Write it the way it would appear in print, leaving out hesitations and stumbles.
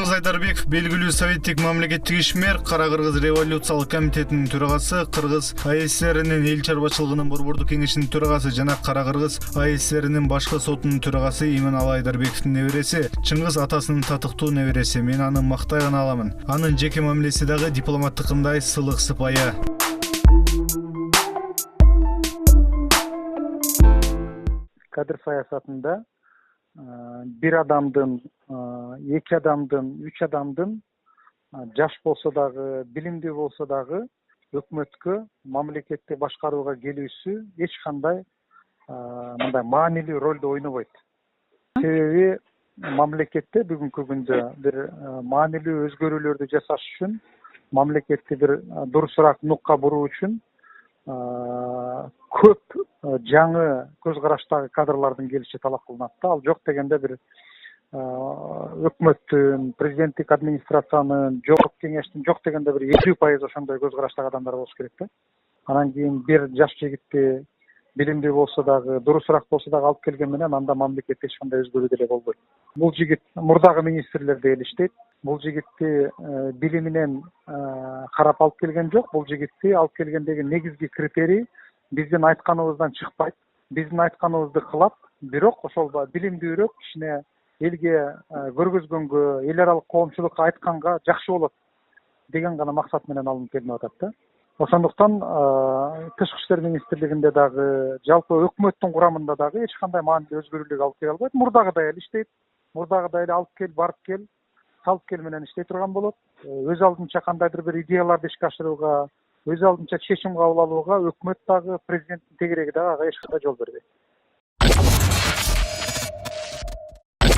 Чыңгыз Айдарбеков белгилүү советтик мамлекеттик ишмер, Кара Кыргыз революциялык комитетинин төрагасы, Кыргыз АСРнин эл чарбачылыгынын борбордук кеңешинин төрагасы жана Кара Кыргыз АСРнин башкы сотунун төрагасы Иманалы Айдарбековдун небереси. Чыңгыз атасынын татыктуу небереси. Мен аны мактай гана аламын. Анын жеке мамилеси дагы дипломаттыкындай сылык сыпайы. Кадр саясатында bir адамдын, эки адамдын, үч адамдын жаш болсо дагы, билимдүү болсо дагы өкмөткө, мамлекетти башкарууга келүүсү эч кандай мындай маанилүү ролду ойнобойт. Себеби мамлекетте бүгүнкү күндө бир маанилүү өзгөрүүлөрдү жасаш үчүн, мамлекетти бир дурусураак нукка буруу үчүн көп жаңы көз караштагы кадрлардын келиши талап кылынат да. Ал жок дегенде бир өкмөттүн, президенттик администрациянын, жогорку кеңештин жок дегенде бир 50% ошондой көз караштагы адамдар болуш керек да. Анан кийин бир жаш жигитти билимдүү болсо дагы, дурусураак болсо дагы алып келген менен анда мамлекетте эч кандай өзгөрүү деле болбойт. Бул жигит мурдагы министрлерде эл иштейт. Бул жигитти билиминен карап алып келген жок. Бул жигитти алып келгендеги негизги критерий биздин айтканыбыздан чыкпайт. Биздин айтканыбызды кылат, бирок ошол билимдүүрөөк, кичине элге көргөзгөнгө, эл аралык коомчулукка айтканга жакшы болот деген гана максат менен алынып келинип атат да. Ошондуктан Тышкы иштер министрлигинде дагы, жалпы өкмөттүн курамында дагы эч кандай маанилүү өзгөрүүлөргө алып келе албайт. Мурдагыдай эле иштейт. Мурдагыдай эле алып кел, барып кел, салып кел менен иштей турган болот. Өз алдынча кандайдыр бир идеяларды ишке ашырууга, өз алдынча чечим кабыл алууга өкмөт дагы, президенттин тегереги дагы ага эч кандай жол бербейт.